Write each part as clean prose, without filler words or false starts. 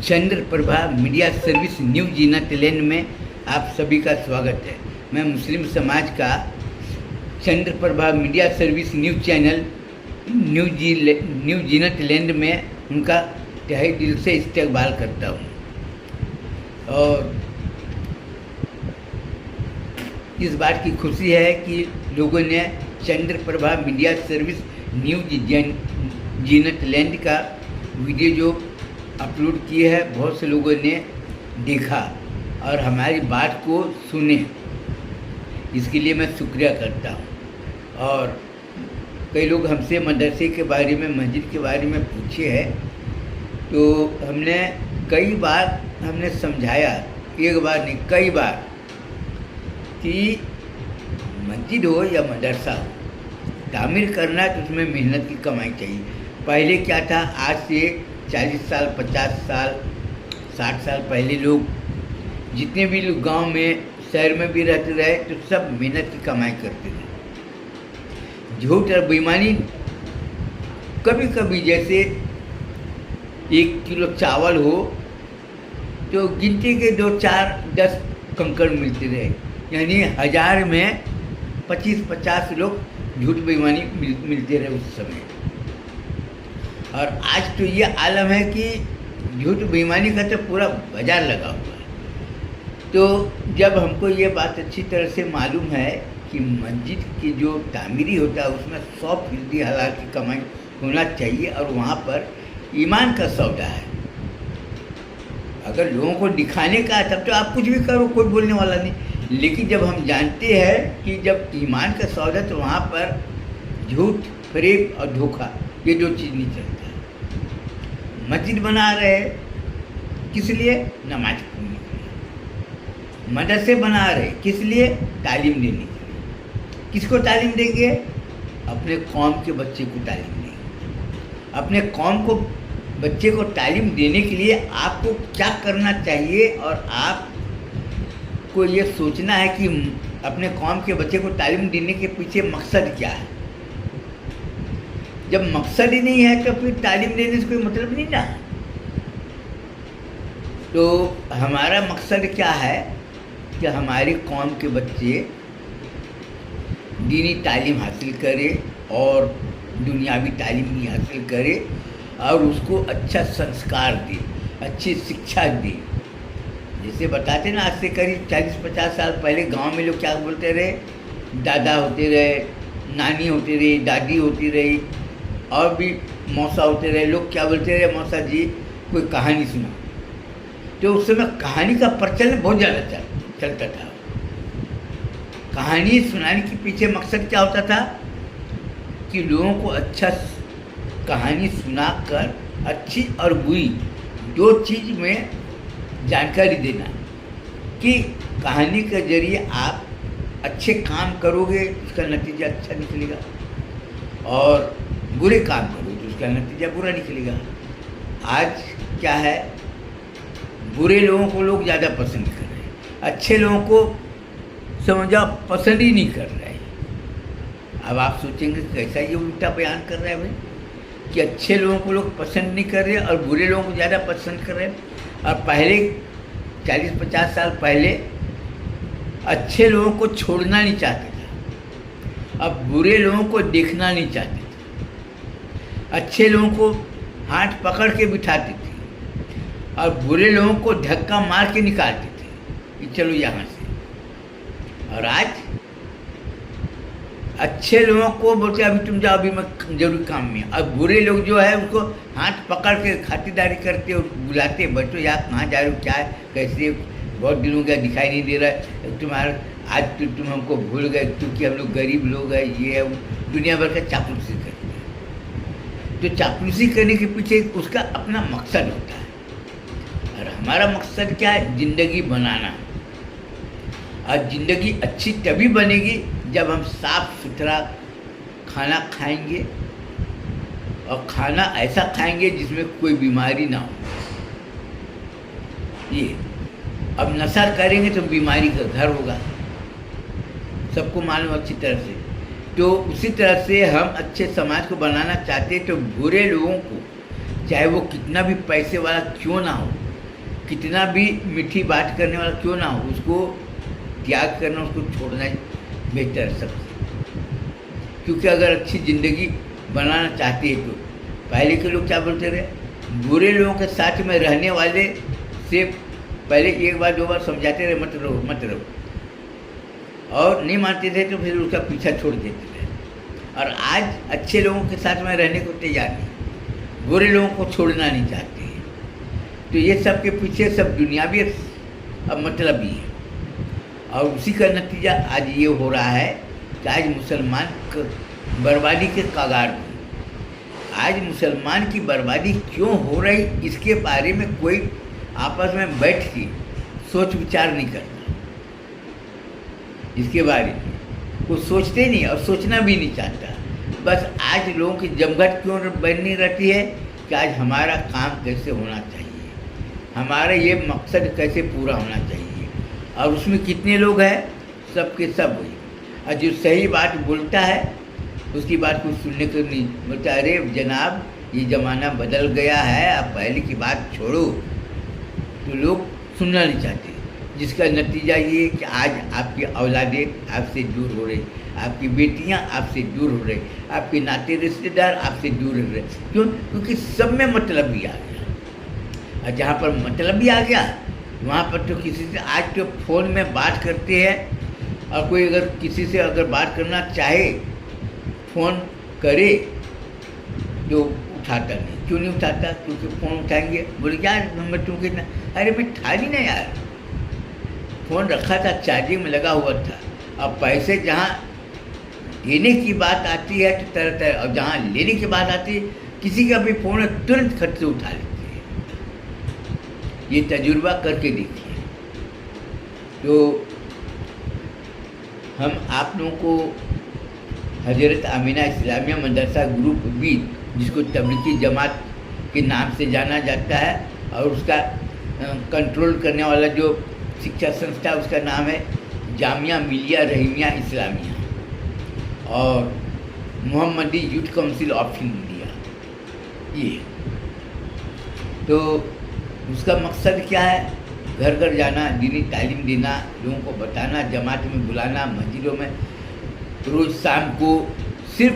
चंद्र Prabha media service new Zeenatland में आप सभी का स्वागत है। मैं मुस्लिम समाज का Chandra Prabha media service news channel new Zeenatland में उनका तहे दिल से इस्तकबाल करता हूँ। और इस बात की खुशी है कि लोगों ने चंद्र प्रभा मीडिया सर्विस न्यू जीनतलैंड का वीडियो जो अपलोड किए है, बहुत से लोगों ने देखा और हमारी बात को सुने। इसके लिए मैं शुक्रिया करता हूँ। और कई लोग हमसे मदरसे के बारे में, मस्जिद के बारे में पूछे हैं, तो हमने कई बार समझाया, एक बार नहीं कई बार, कि मस्जिद हो या मदरसा हो, तामीर करना है तो उसमें मेहनत की कमाई चाहिए। पहले क्या था, आज से 40 साल, 50 साल, 60 साल पहले लोग, जितने भी लोग गांव में, शहर में भी रहते रहे, तो सब मेहनत की कमाई करते थे। झूठ और बेईमानी कभी कभी, जैसे 1 किलो चावल हो तो गिनती के 2, 4, 10 कंकड़ मिलते रहे, यानी 1000 में 25-50 लोग झूठ बेईमानी मिलते रहे उस समय। और आज तो ये आलम है कि झूठ बेईमानी का तो पूरा बाजार लगा हुआ है। तो जब हमको ये बात अच्छी तरह से मालूम है कि मस्जिद की जो तामीरी होता है उसमें 100% हलाल की कमाई होना चाहिए, और वहाँ पर ईमान का सौदा है। अगर लोगों को दिखाने का है तब तो आप कुछ भी करो, कोई बोलने वाला नहीं। लेकिन जब हम जानते हैं कि जब ईमान का सौदा, तो वहाँ पर झूठ, फरेब और धोखा, ये 2 चीज़ नहीं चलता है। मस्जिद बना रहे किस लिए? नमाज पढ़ने के लिए। मदरसे बना रहे किस लिए? तालीम देने के लिए। किसको तालीम देंगे? अपने कौम के बच्चे को तालीम देंगे। अपने कौम को, बच्चे को तालीम देने के लिए आपको क्या करना चाहिए, और आपको ये सोचना है कि अपने कौम के बच्चे को तालीम देने के पीछे मकसद क्या है। जब मकसद ही नहीं है तो फिर तालीम देने से कोई मतलब नहीं ना। तो हमारा मकसद क्या है कि हमारी कौम के बच्चे दीनी तालीम हासिल करें और दुनियावी तालीम भी हासिल करें, और उसको अच्छा संस्कार दे, अच्छी शिक्षा दे। जैसे बताते ना, आज से करीब 40-50 साल पहले गांव में लोग क्या बोलते रहे, दादा होते रहे, नानी होती रही, दादी होती रही, और भी मौसा होते रहे। लोग क्या बोलते रहे, मौसा जी कोई कहानी सुना। तो उस समय कहानी का प्रचलन बहुत ज़्यादा चलता था। कहानी सुनाने के पीछे मकसद क्या होता था कि लोगों को अच्छा कहानी सुनाकर अच्छी और बुरी 2 चीज़ में जानकारी देना, कि कहानी के जरिए आप अच्छे काम करोगे उसका नतीजा अच्छा निकलेगा, और बुरे काम करो तो उसका नतीजा बुरा निकलेगा। आज क्या है, बुरे लोगों को लोग ज़्यादा पसंद कर रहे हैं, अच्छे लोगों को समझा पसंद ही नहीं कर रहे हैं। अब आप सोचेंगे कैसा ये उल्टा बयान कर रहा है भाई, कि अच्छे लोगों को लोग पसंद नहीं कर रहे और बुरे लोगों को ज़्यादा पसंद कर रहे हैं। और पहले 40-50 साल पहले अच्छे लोगों को छोड़ना नहीं चाहते थे, अब बुरे लोगों को देखना नहीं चाहते थे। अच्छे लोगों को हाथ पकड़ के बिठाते थे और बुरे लोगों को धक्का मार के निकालते थे कि चलो यहाँ से। और आज अच्छे लोगों को बोलते अभी तुम जाओ, अभी मैं जरूरी काम में। और बुरे लोग जो है उसको हाथ पकड़ के खातिरदारी करते और बुलाते, बैठो यार कहाँ जा रहे हो, क्या है, कैसे, बहुत दिनों का दिखाई नहीं दे रहा है तुम्हारा, आज तो तुम हमको भूल गए क्योंकि हम लोग गरीब लोग हैं, ये है, दुनिया भर का चापलूसी करते हैं। तो चापलूसी करने के पीछे उसका अपना मकसद होता है, और हमारा मकसद क्या है? ज़िंदगी बनाना। और ज़िंदगी अच्छी तभी बनेगी जब हम साफ सुथरा खाना खाएंगे, और खाना ऐसा खाएंगे जिसमें कोई बीमारी ना हो। ये अब नशा करेंगे तो बीमारी का घर होगा, सबको मालूम अच्छी तरह से। तो उसी तरह से हम अच्छे समाज को बनाना चाहते हैं, तो बुरे लोगों को, चाहे वो कितना भी पैसे वाला क्यों ना हो, कितना भी मीठी बात करने वाला क्यों ना हो, उसको त्याग करना, उसको छोड़ना बेहतर है सबसे। क्योंकि अगर अच्छी ज़िंदगी बनाना चाहते हैं तो पहले के लोग क्या बोलते रहे, बुरे लोगों के साथ में रहने वाले से पहले एक बार दो बार समझाते रहे, मत रहो मत रहो, और नहीं मानते थे तो फिर उसका पीछा छोड़ देते थे। और आज अच्छे लोगों के साथ में रहने को तैयार नहीं, बुरे लोगों को छोड़ना नहीं चाहते हैं। तो ये सब के पीछे सब दुनिया भी अब मतलब ही है। और उसी का नतीजा आज ये हो रहा है कि आज मुसलमान बर्बादी के कगार पर। आज मुसलमान की बर्बादी क्यों हो रही, इसके बारे में कोई आपस में बैठ के सोच विचार नहीं करता। इसके बारे में कोई सोचते नहीं और सोचना भी नहीं चाहता। बस आज लोगों की जमघट क्यों बननी रहती है कि आज हमारा काम कैसे होना चाहिए, हमारा ये मकसद कैसे पूरा होना चाहिए। और उसमें कितने लोग हैं, सबके सब वही। और जो सही बात बोलता है उसकी बात कुछ सुनने को नहीं बोलता, अरे जनाब ये ज़माना बदल गया है, आप पहले की बात छोड़ो। तो लोग सुनना नहीं चाहते, जिसका नतीजा ये कि आज आपकी औलादें आपसे दूर हो रही, आपकी बेटियां आपसे दूर हो रही, आपके नाते रिश्तेदार आपसे दूर हो रहे। क्यों? क्योंकि सब में मतलब भी आ गया। और जहाँ पर मतलब भी आ गया वहाँ पर तो किसी से आज तो फ़ोन में बात करते हैं, और कोई अगर किसी से अगर बात करना चाहे, फ़ोन करे तो उठाता नहीं। क्यों नहीं उठाता? क्योंकि फ़ोन उठाएंगे बोले यार नंबर तुम कितना, अरे मैं था ही ना यार, फ़ोन रखा था चार्जिंग में लगा हुआ था। अब पैसे जहाँ देने की बात आती है तो तरह तरह, और जहाँ लेने की बात आती है किसी का भी फ़ोन तुरंत खट से उठा लेते हैं। ये तजुर्बा करके देखिए। तो हम आप लोगों को हज़रत आमिना इस्लामिया मदरसा ग्रुप बी, जिसको तबलीगी जमात के नाम से जाना जाता है, और उसका कंट्रोल करने वाला जो शिक्षा संस्था उसका नाम है जामिया मिलिया रहीमिया इस्लामिया, और मोहम्मदी यूथ काउंसिल ऑफ इंडिया। ये तो उसका मकसद क्या है? घर घर जाना, दीनी तालीम देना, लोगों को बताना, जमात में बुलाना, मस्जिदों में रोज़ शाम को सिर्फ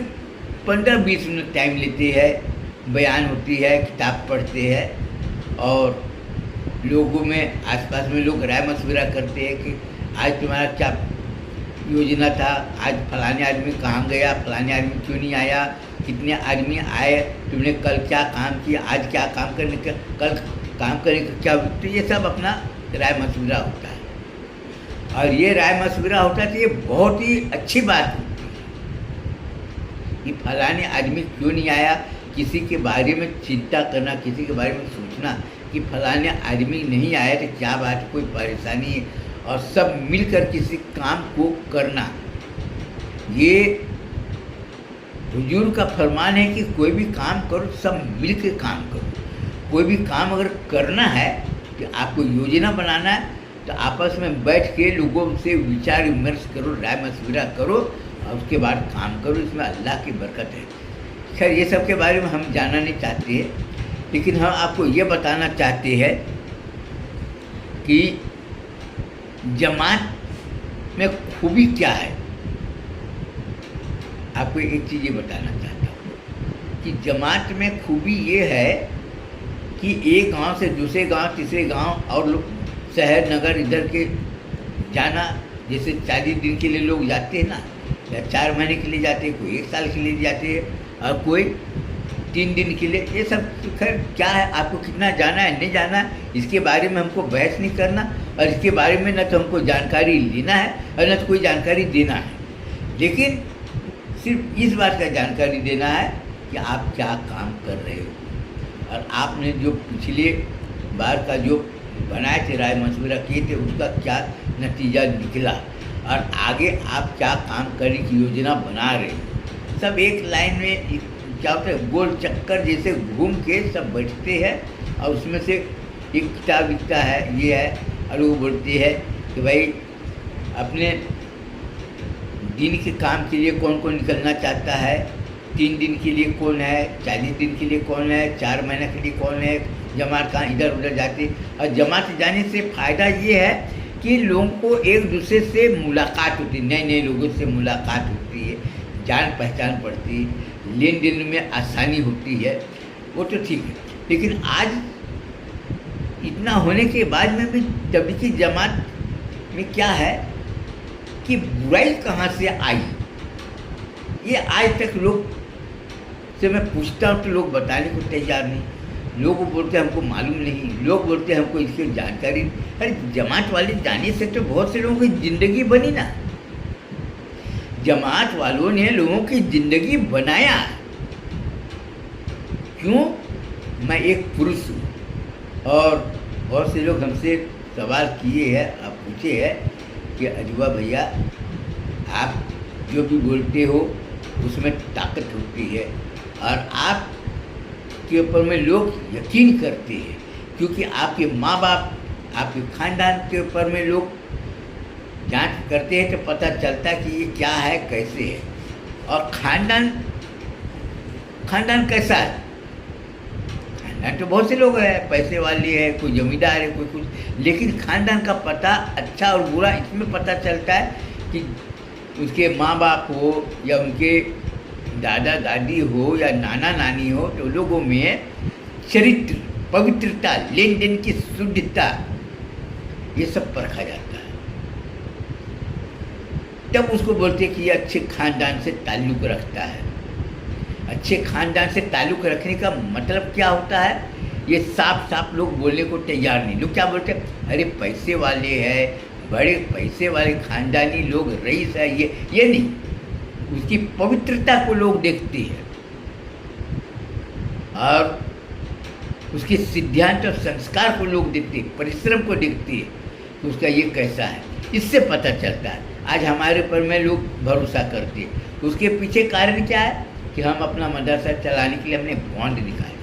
15-20 मिनट टाइम लेते हैं, बयान होती है, किताब पढ़ते हैं, और लोगों में आसपास में लोग राय मशविरा करते हैं कि आज तुम्हारा क्या योजना था, आज फलाने आदमी कहाँ गया, फलाने आदमी क्यों नहीं आया, कितने आदमी आए, तुमने कल क्या काम किया, आज क्या काम करने का, कल काम करने का क्या। तो ये सब अपना राय मशविरा होता है, और ये राय मशविरा होता है तो ये बहुत ही अच्छी बात होती है कि फलाने आदमी क्यों नहीं आया। किसी के बारे में चिंता करना, किसी के बारे में सोचना कि फलाने आदमी नहीं आया तो क्या बात, कोई परेशानी है, और सब मिलकर किसी काम को करना। ये हुजूर का फरमान है कि कोई भी काम करो सब मिल के काम करो। कोई भी काम अगर करना है कि आपको योजना बनाना है तो आपस में बैठ के लोगों से विचार विमर्श करो, राय मशविरा करो, और उसके बाद काम करो। इसमें अल्लाह की बरकत है। खैर ये सब के बारे में हम जानना नहीं चाहते हैं, लेकिन हम आपको ये बताना चाहते हैं कि जमात में खूबी क्या है। आपको एक चीज़ ये बताना चाहता हूँ कि जमात में खूबी ये है कि एक गांव से दूसरे गांव, तीसरे गांव, और लोग शहर नगर इधर के जाना, जैसे 40 दिन के लिए लोग जाते हैं ना, या 4 महीने के लिए जाते हैं, कोई 1 साल के लिए जाते हैं, और कोई 3 दिन के लिए। ये सब खैर क्या है, आपको कितना जाना है नहीं जाना है इसके बारे में हमको बहस नहीं करना, और इसके बारे में न तो हमको जानकारी लेना है और न तो कोई जानकारी देना है। लेकिन सिर्फ इस बात का जानकारी देना है कि आप क्या काम कर रहे हो, और आपने जो पिछले बार का जो बनाए थे, राय मशविरा किए थे, उसका क्या नतीजा निकला, और आगे आप क्या काम करने की योजना बना रहे हो। सब एक लाइन में क्या होता है, गोल चक्कर जैसे घूम के सब बैठते हैं, और उसमें से एक किताब लिखता है, ये है, और वो बोलती है कि भाई अपने दिन के काम के लिए कौन कौन निकलना चाहता है, 3 दिन के लिए कौन है, 40 दिन के लिए कौन है, 4 महीने के लिए कौन है, जमात कहाँ इधर उधर जाती। और जमात जाने से फ़ायदा ये है कि लोगों को एक दूसरे से मुलाकात होती है, नए नए लोगों से मुलाकात होती है, जान पहचान पड़ती है, लेन देन में आसानी होती है, वो तो ठीक है। लेकिन आज इतना होने के बाद में भी तबलीगी जमात में क्या है कि बुराई कहाँ से आई, ये आज तक लोग से मैं पूछता हूँ तो लोग बताने को तैयार नहीं। लोग बोलते हमको मालूम नहीं, लोग बोलते हमको इसकी जानकारी। अरे जमात वाले जाने से तो बहुत से लोगों की ज़िंदगी बनी ना। जमात वालों ने लोगों की ज़िंदगी बनाया। क्यों? मैं एक पुरुष हूँ और बहुत से लोग हमसे सवाल किए हैं, आप पूछे हैं कि अजूबा भैया आप जो भी बोलते हो उसमें ताकत होती है और आप के ऊपर में लोग यकीन करते हैं, क्योंकि आपके माँ बाप, आपके खानदान के ऊपर में लोग जांच करते हैं तो पता चलता है कि ये क्या है, कैसे है। और खानदान कैसा है? खानदान तो बहुत से लोग हैं, पैसे वाले हैं, कोई जमींदार है, कोई कुछ, लेकिन खानदान का पता अच्छा और बुरा इसमें पता चलता है कि उसके माँ बाप हो या उनके दादा दादी हो या नाना नानी हो, तो लोगों में चरित्र, पवित्रता, लेन देन की शुद्धता, ये सब परखा जाता है। तब उसको बोलते हैं कि ये अच्छे खानदान से ताल्लुक़ रखता है। अच्छे खानदान से ताल्लुक़ रखने का मतलब क्या होता है, ये साफ साफ लोग बोलने को तैयार नहीं। लोग क्या बोलते हैं, अरे पैसे वाले हैं, बड़े पैसे वाले खानदानी लोग, रईस है, ये नहीं। उसकी पवित्रता को लोग देखते हैं और उसके सिद्धांत और संस्कार को लोग देखते हैं, परिश्रम को देखते हैं कि उसका ये कैसा है, इससे पता चलता है। आज हमारे ऊपर में लोग भरोसा करते हैं। उसके पीछे कारण क्या है कि हम अपना मदरसा चलाने के लिए हमने बॉन्ड निकाले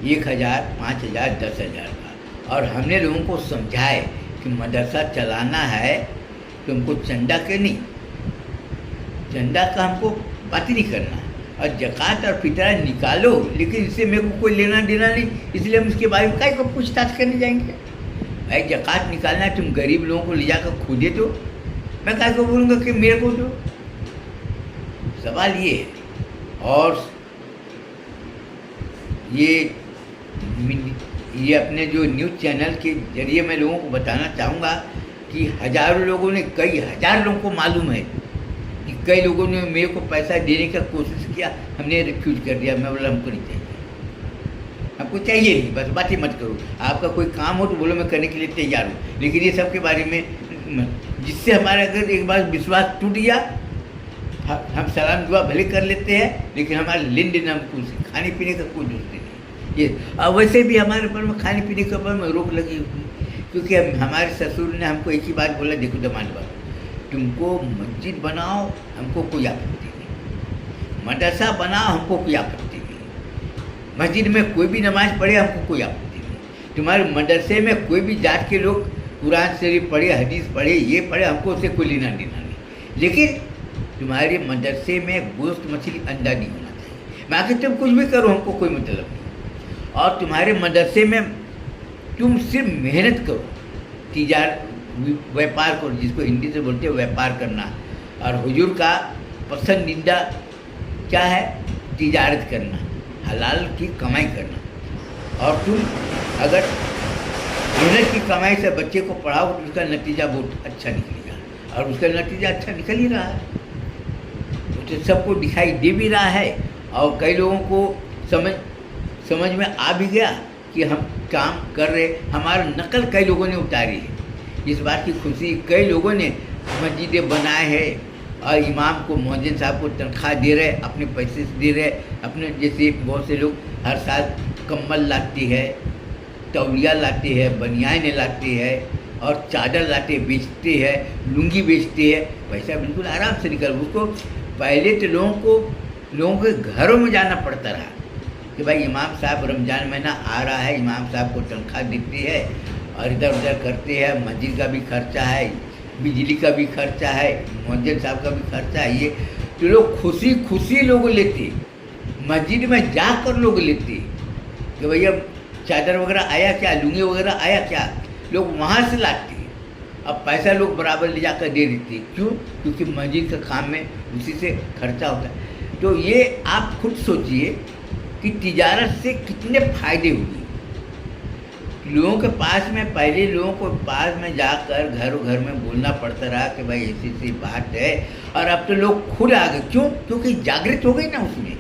1,000, 5,000, 10,000 का, और हमने लोगों को समझाए कि मदरसा चलाना है तो हमको चंदा के नहीं, चंदा का हमको बात ही नहीं करना, और ज़कात और फितरा निकालो, लेकिन इससे मेरे को कोई लेना देना नहीं, इसलिए हम इसके बारे में काहे को पूछताछ करने जाएंगे। भाई ज़कात निकालना है, तुम गरीब लोगों को ले जाकर खुदे दो, मैं काहे को बोलूँगा कि मेरे को दो। सवाल ये है। और ये अपने जो न्यूज़ चैनल के जरिए मैं लोगों को बताना चाहूँगा कि हज़ारों लोगों ने, कई हज़ार लोगों को मालूम है कि कई लोगों ने मेरे को पैसा देने का कोशिश किया, हमने रिफ्यूज कर दिया। मैं बोला हमको नहीं चाहिए, हमको चाहिए नहीं, बस बात ही मत करो। आपका कोई काम हो तो बोलो, मैं करने के लिए तैयार हूँ, लेकिन ये सब के बारे में जिससे हमारा अगर एक बार विश्वास टूट गया, हम सलाम दुआ भले कर लेते हैं, लेकिन हमारा लेन देन, हमको खाने पीने का कोई दोस्त नहीं। ये और वैसे भी हमारे ऊपर में खाने पीने के ऊपर में रोक लगी हुई, क्योंकि हमारे ससुर ने हमको एक ही बात बोला, देखो दमाद बाबू, तुमको मस्जिद बनाओ, हमको कोई आपत्ति नहीं, मदरसा बनाओ, हमको कोई आपत्ति नहीं, मस्जिद में कोई भी नमाज पढ़े, हमको कोई आपत्ति नहीं, तुम्हारे मदरसे में कोई भी जात के लोग कुरान शरीफ पढ़े, हदीस पढ़े, ये पढ़े, हमको उससे कोई लेना देना नहीं, लेकिन तुम्हारे मदरसे में गोश्त मछली अंडा नहीं होना चाहिए। बाकी तुम कुछ भी करो, हमको कोई मतलब नहीं। और तुम्हारे मदरसे में तुम सिर्फ मेहनत करो, व्यापार करो, जिसको हिंदी से बोलते हैं व्यापार करना। और हुजूर का पसंदीदा क्या है, तिजारत करना, हलाल की कमाई करना। और तुम अगर मेहनत की कमाई से बच्चे को पढ़ाओ तो उसका नतीजा बहुत अच्छा निकलेगा, और उसका नतीजा अच्छा निकल ही रहा है, तो सबको दिखाई दे भी रहा है। और कई लोगों को समझ में आ भी गया कि हम काम कर रहे, हमारा नकल कई लोगों ने उतारी है। इस बात की खुशी, कई लोगों ने मस्जिदें बनाए हैं और इमाम को, मौजिन साहब को तनख्वाह दे रहे, अपने पैसे से दे रहे, अपने जैसे बहुत से लोग हर साल कम्बल लाते हैं, तौलिया लाते हैं, बनियानें लाते हैं और चादर लाते बेचते हैं, लुंगी बेचते हैं, पैसा बिल्कुल आराम से निकल। उसको पहले तो लोगों के घरों में जाना पड़ता रहा कि भाई इमाम साहब रमज़ान महीना आ रहा है, इमाम साहब को तनख्वाह देते हैं और इधर उधर करते हैं, मस्जिद का भी खर्चा है, बिजली का भी खर्चा है, मौजन साहब का भी खर्चा है। ये तो लोग खुशी खुशी लोग लेते, मस्जिद में जाकर लोग लेते, कि भैया चादर वगैरह आया क्या, लुंगी वगैरह आया क्या, लोग वहाँ से लाते हैं। अब पैसा लोग बराबर ले जाकर दे देते हैं, क्यों? क्योंकि मस्जिद का काम में उसी से खर्चा होता है। तो ये आप खुद सोचिए कि तिजारत से कितने फायदे हुए। लोगों के पास में, पहले लोगों को पास में जाकर घर में बोलना पड़ता रहा कि भाई ऐसी ऐसी बात है, और अब तो लोग खुद आ गए। क्यों? क्योंकि जागृत हो गई ना उसमें,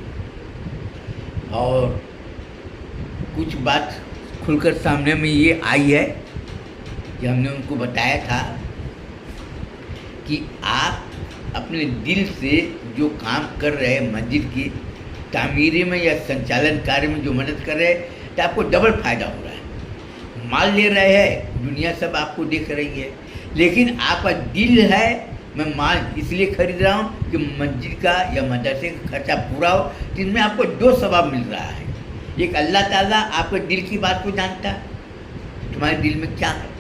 और कुछ बात खुलकर सामने में ये आई है कि हमने उनको बताया था कि आप अपने दिल से जो काम कर रहे हैं मस्जिद की तामीरी में या संचालन कार्य में जो मदद कर रहे हैं, तो आपको डबल फायदा हो रहा है। माल ले रहे हैं, दुनिया सब आपको देख रही है, लेकिन आपका दिल है मैं माल इसलिए खरीद रहा हूँ कि मस्जिद का या मदरसे का खर्चा पूरा हो, जिसमें आपको दो सवाब मिल रहा है। एक, अल्लाह ताला आपके दिल की बात को जानता है, तुम्हारे दिल में क्या है।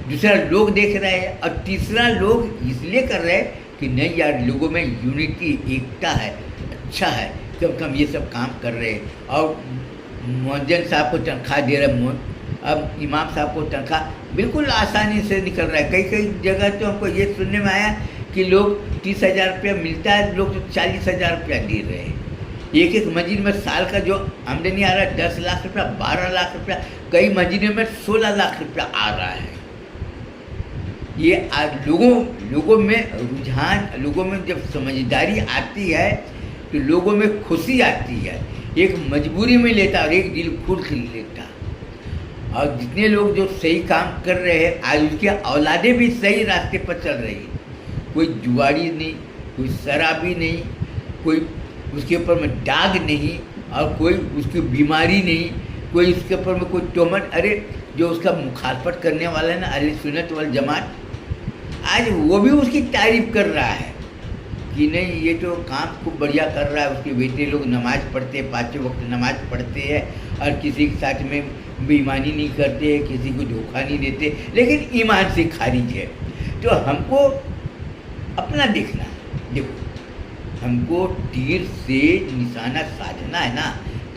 दूसरा, लोग देख रहे हैं, और तीसरा, लोग इसलिए कर रहे हैं कि नहीं यार, लोगों में यूनिटी, एकता है, अच्छा है कि हम ये सब काम कर रहे हैं। और मुअज्जिन साहब को तनख्वाह दे रहे हैं, अब इमाम साहब को तनख्वाह बिल्कुल आसानी से निकल रहा है। कई कई जगह तो हमको ये सुनने में आया कि लोग 30,000 रुपया मिलता है, लोग तो 40,000 रुपया दे रहे हैं। एक एक मस्जिद में साल का जो आमदनी आ रहा है 10 लाख रुपया, 12 लाख रुपया, कई मस्जिदों में 16 लाख रुपया आ रहा है। ये लोगों में रुझान, लोगों में जब समझदारी आती है तो लोगों में खुशी आती है। एक मजबूरी में लेता और एक दिल खुद खरीद लेता। और जितने लोग जो सही काम कर रहे हैं, आज उसकी औलादें भी सही रास्ते पर चल रही है। कोई जुआरी नहीं, कोई शराबी नहीं, कोई उसके ऊपर में दाग नहीं, और कोई उसकी बीमारी नहीं, कोई उसके ऊपर में कोई तोहमत। अरे जो उसका मुखालफत करने वाला है ना, अहले सुन्नत वल जमात, आज वो भी उसकी तारीफ कर रहा है कि नहीं ये तो काम खूब बढ़िया कर रहा है। उसके बेटे लोग नमाज़ पढ़ते हैं, 5 वक्त नमाज़ पढ़ते हैं, और किसी के साथ में बेईमानी नहीं करते हैं, किसी को धोखा नहीं देते, लेकिन ईमान से खारिज है। तो हमको अपना देखना है। देखो, हमको तीर से निशाना साधना है ना,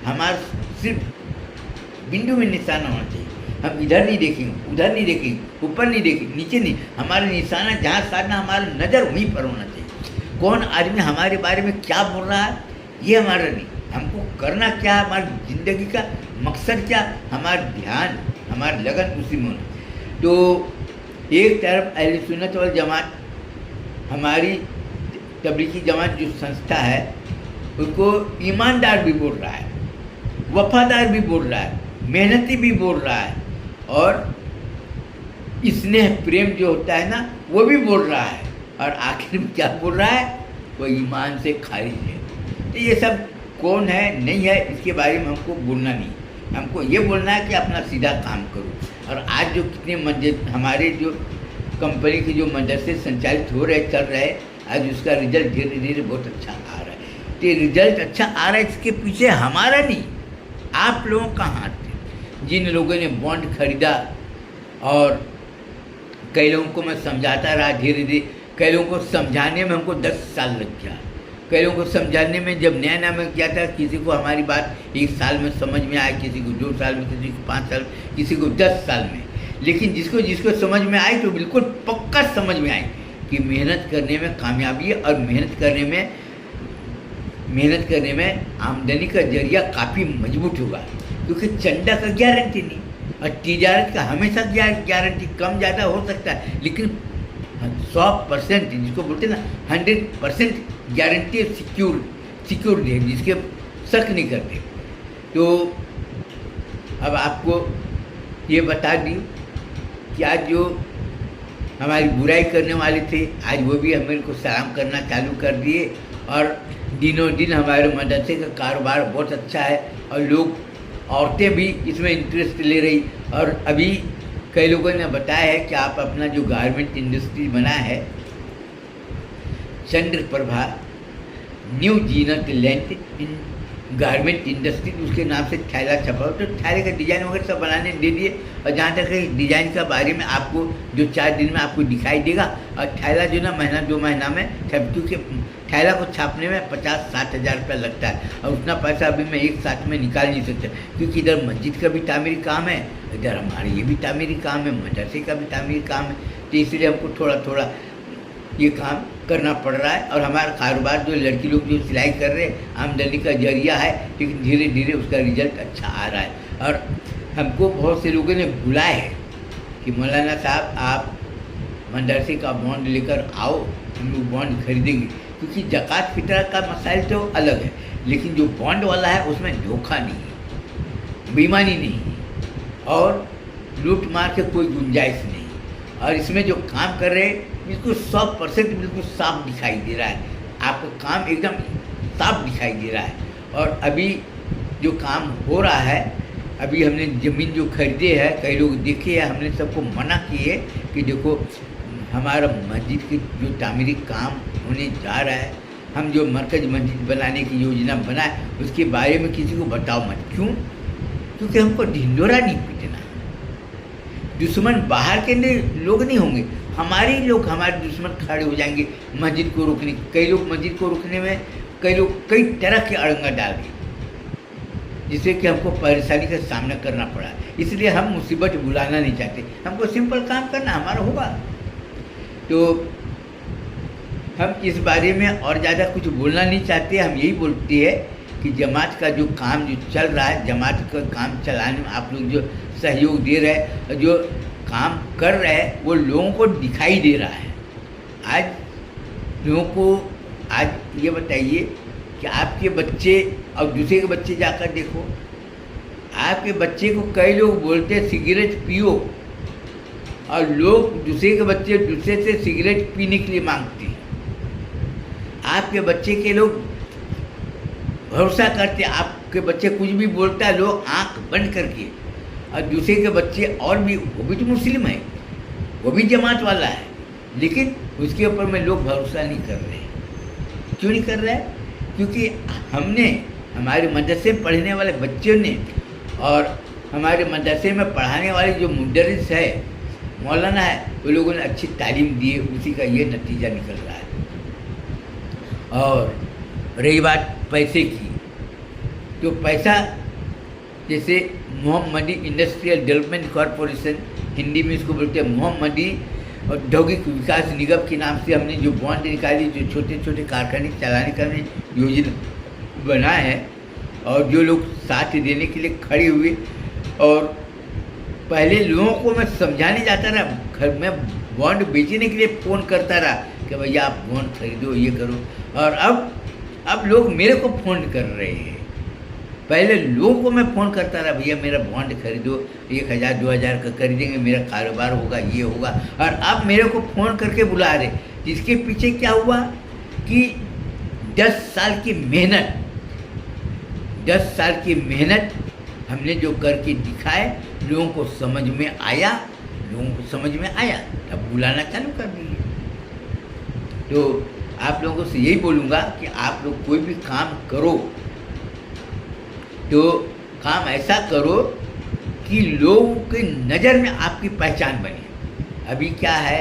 हमारा सिर्फ बिंदु में निशाना होना चाहिए। हम इधर नहीं देखेंगे, उधर नहीं देखेंगे, ऊपर नहीं देखेंगे, नीचे नहीं, हमारा निशाना जहाँ साधना, हमारा नज़र वहीं पर होना चाहिए। कौन आदमी हमारे बारे में क्या बोल रहा है ये हमारा नहीं, हमको करना क्या है, हमारी ज़िंदगी का मकसद क्या, हमारा ध्यान, हमारा लगन उसी में होना। तो एक तरफ अहले सुन्नत वल जमात, हमारी तबलीगी जमात जो संस्था है, उसको ईमानदार भी बोल रहा है, वफादार भी बोल रहा है, मेहनती भी बोल रहा है, और स्नेह प्रेम जो होता है ना वो भी बोल रहा है। और आखिर में क्या बोल रहा है? वो ईमान से खारिज है। तो ये सब कौन है नहीं है इसके बारे में हमको बोलना नहीं, हमको ये बोलना है कि अपना सीधा काम करो। और आज जो कितने मस्जिद, हमारे जो कंपनी के जो मदरसे संचालित हो रहे, चल रहे, आज उसका रिजल्ट धीरे धीरे बहुत अच्छा आ रहा है। तो रिजल्ट अच्छा आ रहा है, इसके पीछे हमारा नहीं, आप लोगों का हाथ है। जिन लोगों ने बॉन्ड खरीदा, और कई लोगों को मैं समझाता रहा धीरे धीरे, कई लोगों को समझाने में हमको 10 साल लग गया। कई लोगों को समझाने में जब नया नया में किया था, किसी को हमारी बात 1 साल में समझ में आई, किसी को 2 साल में, किसी को 5 साल, किसी को 10 साल में। लेकिन जिसको जिसको समझ में आई तो बिल्कुल पक्का समझ में आई कि मेहनत करने में कामयाबी है, और मेहनत करने में आमदनी का जरिया काफ़ी मजबूत होगा। क्योंकि चंदा का गारंटी नहीं, और तिजारत का हमेशा गारंटी कम ज़्यादा हो सकता है, लेकिन 100% जिसको बोलते हैं ना 100% गारंटी सिक्योर है, जिसके शक नहीं करते। तो अब आपको ये बता दी कि आज जो हमारी बुराई करने वाले थे, आज वो भी हमें को सलाम करना चालू कर दिए, और दिनों दिन हमारे मदरसे का कारोबार बहुत अच्छा है, और लोग, औरतें भी इसमें इंटरेस्ट ले रही। और अभी कई लोगों ने बताया है कि आप अपना जो गारमेंट इंडस्ट्री बना है, Chandra Prabha new Zeenat land in garment industry, उसके नाम से थैला छपा हो, तो थैले का डिज़ाइन वगैरह सब बनाने दे दिए। और जहाँ तक डिज़ाइन का बारे में आपको जो 4 दिन में आपको दिखाई देगा, और थैला जो ना महीना 2 महीना में, क्योंकि थैला को छापने में 50-60 हज़ार रुपया लगता है, और उतना पैसा अभी मैं एक साथ में निकाल नहीं सकता, क्योंकि इधर मस्जिद का भी तामीरी काम है, इधर हमारे ये भी तामीरी काम है, मदरसे का भी तामीरी काम है। तो इसलिए हमको थोड़ा थोड़ा ये काम करना पड़ रहा है। और हमारा कारोबार जो लड़की लोग जो सिलाई कर रहे हैं, आमदनी का जरिया है, लेकिन धीरे धीरे उसका रिजल्ट अच्छा आ रहा है। और हमको बहुत से लोगों ने बुलाए है कि मौलाना साहब आप मदरसे का बॉन्ड लेकर आओ, हम लोग बॉन्ड खरीदेंगे, क्योंकि ज़कात फितरा का मसाइल तो अलग है, लेकिन जो बॉन्ड वाला है उसमें धोखा नहीं है, बेईमानी नहीं है, और लूट मार के कोई गुंजाइश नहीं। और इसमें जो काम कर रहे हैं बिल्कुल 100% बिल्कुल साफ दिखाई दे रहा है, आपका काम एकदम साफ दिखाई दे रहा है। और अभी जो काम हो रहा है, अभी हमने ज़मीन जो खरीदे है, कई लोग देखे हैं, हमने सबको मना किए कि देखो हमारा मस्जिद के जो तामीरी काम होने जा रहा है, हम जो मरकज़ मस्जिद बनाने की योजना बनाए उसके बारे में किसी को बताओ मत। क्यों? क्योंकि हमको ढिंडोरा नहीं पीटना। दुश्मन बाहर के लोग नहीं होंगे, हमारे लोग, हमारे दुश्मन खड़े हो जाएंगे मस्जिद को रोकने। कई लोग मस्जिद को रोकने में कई लोग कई तरह के अड़ंगा डाल दिए, जिससे कि हमको परेशानी का सामना करना पड़ा। इसलिए हम मुसीबत बुलाना नहीं चाहते, हमको सिंपल काम करना हमारा होगा। तो हम इस बारे में और ज़्यादा कुछ बोलना नहीं चाहते। हम यही बोलते हैं कि जमात का जो काम जो चल रहा है, जमात का काम चलाने में आप लोग जो सहयोग दे रहे हैं, जो काम कर रहे हैं, वो लोगों को दिखाई दे रहा है। आज लोगों को आज ये बताइए कि आपके बच्चे और दूसरे के बच्चे जाकर देखो, आपके बच्चे को कई लोग बोलते हैं सिगरेट पियो, और लोग दूसरे के बच्चे दूसरे से सिगरेट पीने के लिए मांगते हैं। आपके बच्चे के लोग भरोसा करते, आपके बच्चे कुछ भी बोलता है लोग आंख बंद करके, और दूसरे के बच्चे और भी, वो भी तो मुस्लिम है, वो भी जमात वाला है, लेकिन उसके ऊपर में लोग भरोसा नहीं कर रहे। क्यों नहीं कर रहे हैं? क्योंकि हमने, हमारे मदरसे में पढ़ने वाले बच्चों ने और हमारे मदरसे में पढ़ाने वाले जो मुदर्रिस है, मौलाना है, वो लोगों ने अच्छी तालीम दी है, उसी का ये नतीजा निकल रहा है। और रही बात पैसे की, तो पैसा जैसे मोहम्मदी इंडस्ट्रियल डेवलपमेंट कॉरपोरेशन, हिंदी में इसको बोलते हैं मोहम्मदी औद्योगिक विकास निगम के नाम से हमने जो बॉन्ड निकाली, जो छोटे छोटे कारखाने चलाने का योजना बनाया है, और जो लोग साथ देने के लिए खड़े हुए, और पहले लोगों को मैं समझाने जाता रहा, घर में बॉन्ड बेचने के लिए फ़ोन करता रहा कि भैया आप बॉन्ड खरीदो, ये करो, और अब लोग मेरे को फ़ोन कर रहे हैं। पहले लोगों को मैं फ़ोन करता रहा, भैया मेरा बॉन्ड खरीदो, 1000-2000 का खरीदेंगे, मेरा कारोबार होगा, ये होगा, और अब मेरे को फ़ोन करके बुला रहे। जिसके पीछे क्या हुआ कि 10 साल की मेहनत, 10 साल की मेहनत हमने जो करके दिखाए, लोगों को समझ में आया, अब बुलाना चालू कर दिए। तो आप लोगों से यही बोलूँगा कि आप लोग कोई भी काम करो तो काम ऐसा करो कि लोगों की नज़र में आपकी पहचान बने। अभी क्या है,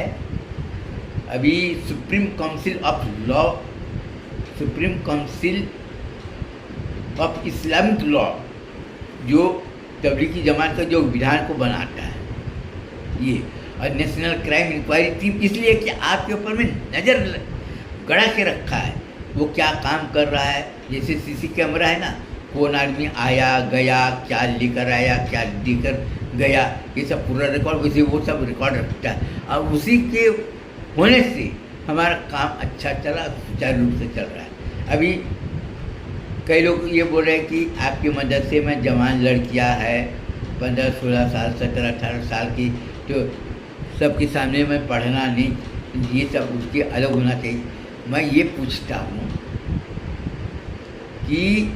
अभी supreme council of law, supreme council of Islamic law, जो तबलीगी जमात का जो विधान को बनाता है, ये, और नेशनल क्राइम इंक्वायरी टीम, इसलिए कि आपके ऊपर में नज़र गड़ा के रखा है, वो क्या काम कर रहा है। जैसे सीसी कैमरा है ना, कौन आदमी आया गया, क्या लेकर आया, क्या लेकर गया, ये सब पूरा रिकॉर्ड, वैसे वो सब रिकॉर्ड रखता है, और उसी के होने से हमारा काम अच्छा चला, सुचारू रूप से चल रहा है। अभी कई लोग ये बोल रहे हैं कि आपके मदरसे में जवान लड़कियां हैं, 15-16 साल, 17-18 साल की, तो सबके सामने में पढ़ना नहीं, ये सब उसके अलग होना चाहिए। मैं ये पूछता हूँ कि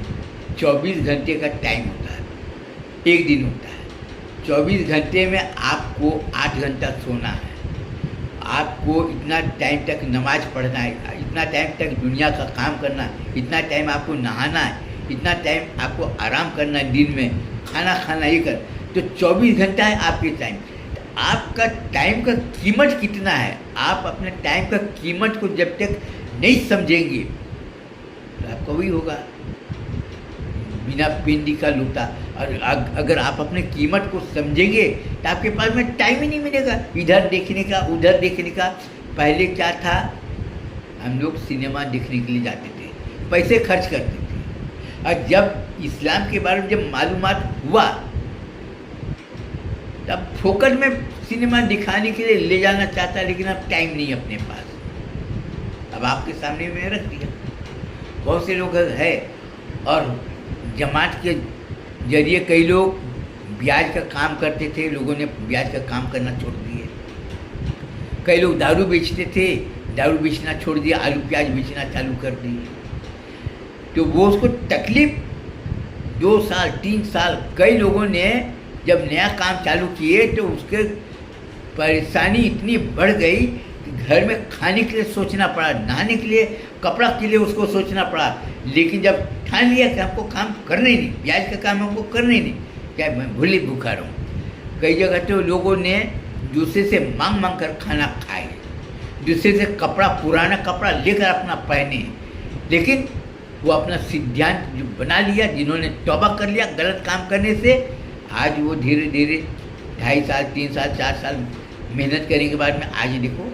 24 घंटे का टाइम होता है, एक दिन होता है, 24 घंटे में आपको 8 घंटा सोना है, आपको इतना टाइम तक नमाज पढ़ना है, इतना टाइम तक दुनिया का काम करना है, इतना टाइम आपको नहाना है, इतना टाइम आपको आराम करना है, दिन में खाना खाना, ये कर, तो 24 घंटा है आपके टाइम। आपका टाइम का कीमत कितना है, आप अपने टाइम का कीमत को जब तक नहीं समझेंगे, तो आपका वही होगा, बिना पिंडी का लूटा। और अगर आप अपने कीमत को समझेंगे तो आपके पास में टाइम ही नहीं मिलेगा इधर देखने का उधर देखने का। पहले क्या था, हम लोग सिनेमा देखने के लिए जाते थे, पैसे खर्च करते थे, और जब इस्लाम के बारे में जब मालूमात हुआ तब फोकट में सिनेमा दिखाने के लिए ले जाना चाहता, लेकिन अब टाइम नहीं अपने पास। अब आपके सामने में रख दिया। बहुत से लोग है, और जमात के जरिए कई लोग ब्याज का काम करते थे, लोगों ने ब्याज का काम करना छोड़ दिए। कई लोग दारू बेचते थे, दारू बेचना छोड़ दिया, आलू प्याज बेचना चालू कर दिए। तो वो उसको तकलीफ 2 साल 3 साल, कई लोगों ने जब नया काम चालू किए तो उसके परेशानी इतनी बढ़ गई कि घर में खाने के लिए सोचना पड़ा, नहाने के लिए, कपड़ा के लिए उसको सोचना पड़ा। लेकिन जब ठान लिया कि हमको काम करना ही नहीं, ब्याज का काम हमको करना ही नहीं, क्या मैं भूली भूखा रहूँ। कई जगह तो लोगों ने दूसरे से मांग मांग कर खाना खाए, दूसरे से कपड़ा, पुराना कपड़ा लेकर अपना पहने, लेकिन वो अपना सिद्धांत जो बना लिया, जिन्होंने तौबा कर लिया गलत काम करने से, आज वो धीरे धीरे 2.5 साल 3 साल 4 साल मेहनत करने के बाद में आज देखो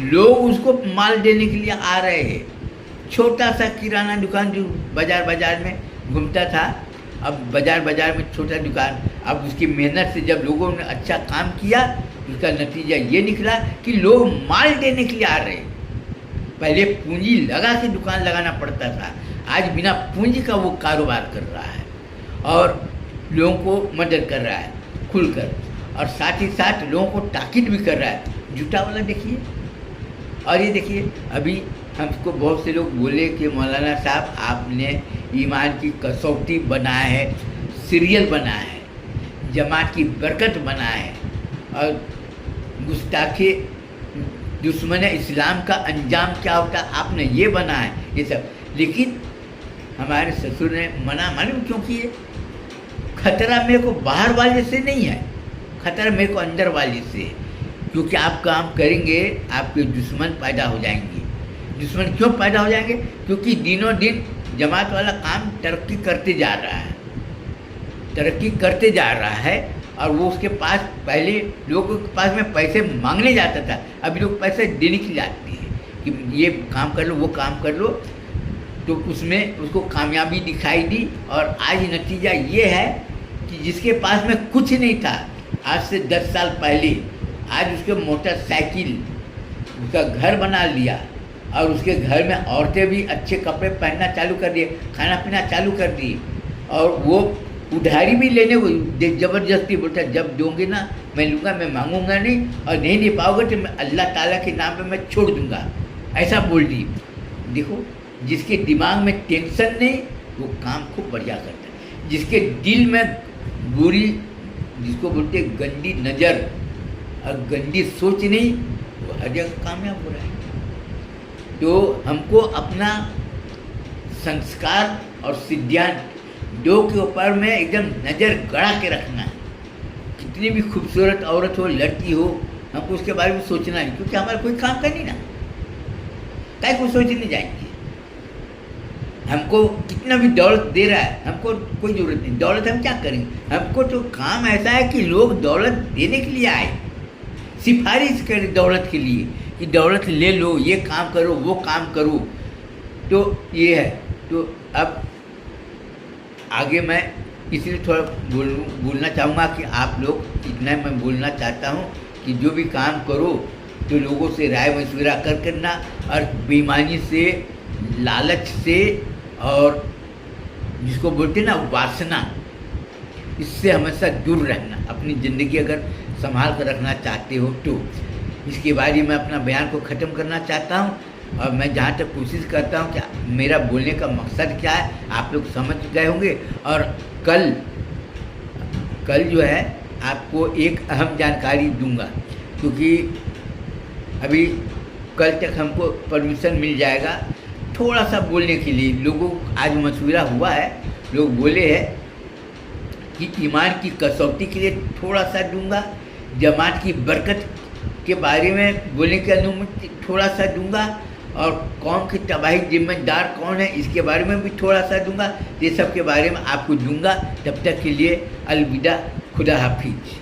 लोग उसको माल देने के लिए आ रहे हैं। छोटा सा किराना दुकान जो बाजार में घूमता था, अब बाजार में छोटा दुकान, अब उसकी मेहनत से जब लोगों ने अच्छा काम किया, उसका नतीजा ये निकला कि लोग माल देने के लिए आ रहे हैं। पहले पूंजी लगा के दुकान लगाना पड़ता था, आज बिना पूंजी का वो कारोबार कर रहा है और लोगों को मदद कर रहा है खुलकर, और साथ ही साथ लोगों को ताकीद भी कर रहा है। जूता वाला देखिए, और ये देखिए, अभी हमको बहुत से लोग बोले कि मौलाना साहब आपने ईमान की कसौटी बनाया है, सीरियल बनाया है, जमात की बरकत बनाया है, और गुस्ताखी दुश्मन इस्लाम का अंजाम क्या होता है आपने ये बनाया है, ये सब। लेकिन हमारे ससुर ने मना, मालूम क्यों किए? खतरा मेरे को बाहर वाले से नहीं है, खतरा मेरे को अंदर वाले से है। क्योंकि आप काम करेंगे, आपके दुश्मन पैदा हो जाएंगे। दुश्मन क्यों पैदा हो जाएंगे? क्योंकि दिनों दिन जमात वाला काम तरक्की करते जा रहा है, तरक्की करते जा रहा है, और वो उसके पास, पहले लोगों के पास में पैसे मांगने जाता था, अभी लोग पैसे देने के लिए आते हैं कि ये काम कर लो, वो काम कर लो। तो उसमें उसको कामयाबी दिखाई दी, और आज नतीजा ये है कि जिसके पास में कुछ नहीं था आज से 10 साल पहले, आज उसके मोटरसाइकिल, उसका घर बना लिया, और उसके घर में औरतें भी अच्छे कपड़े पहनना चालू कर दिए, खाना पीना चालू कर दी, और वो उधारी भी लेने को ज़बरदस्ती बोलता, जब दोगे ना मैं लूँगा, मैं मांगूंगा नहीं, और नहीं दे पाओगे तो मैं अल्लाह ताला के नाम पे मैं छोड़ दूँगा, ऐसा बोल दी। देखो, जिसके दिमाग में टेंशन नहीं वो काम खूब बढ़िया करता है, जिसके दिल में बुरी, जिसको बोलते गंदी नज़र और गंदी सोच नहीं, वो हर जगह कामयाब हो रहा है। तो हमको अपना संस्कार और सिद्धांत दो के ऊपर में एकदम नज़र गड़ा के रखना है। कितनी भी खूबसूरत औरत हो, लड़की हो, हमको उसके बारे में सोचना नहीं, क्योंकि हमारा कोई काम करनी ना, क्या कुछ सोचने जाएंगे। हमको कितना भी दौलत दे रहा है, हमको कोई ज़रूरत नहीं, दौलत हम क्या करेंगे। हमको तो काम ऐसा है कि लोग दौलत देने के लिए आए, सिफारिश करें दौलत के लिए कि दौलत ले लो, ये काम करो, वो काम करो। तो ये है। तो अब आगे मैं इसलिए थोड़ा बोलना चाहूँगा कि आप लोग, इतना मैं बोलना चाहता हूँ कि जो भी काम करो तो लोगों से राय मशविरा कर करना, और बेईमानी से, लालच से, और जिसको बोलते हैं ना वासना, इससे हमेशा दूर रहना। अपनी ज़िंदगी अगर संभाल कर रखना चाहते हो तो इसके बाद ही मैं अपना बयान को ख़त्म करना चाहता हूँ। और मैं जहाँ तक कोशिश करता हूँ कि मेरा बोलने का मकसद क्या है आप लोग समझ गए होंगे। और कल जो है आपको एक अहम जानकारी दूंगा, क्योंकि अभी कल तक हमको परमिशन मिल जाएगा थोड़ा सा बोलने के लिए। लोगों को आज मशवरा हुआ है, लोग बोले हैं कि ईमान की कसौटी के लिए थोड़ा सा दूंगा, जमात की बरकत के बारे में बोलने की अनुमति थोड़ा सा दूंगा, और कौन की तबाही जिम्मेदार कौन है इसके बारे में भी थोड़ा सा दूंगा। ये सब के बारे में आपको दूंगा। तब तक के लिए अलविदा, खुदा हाफिज।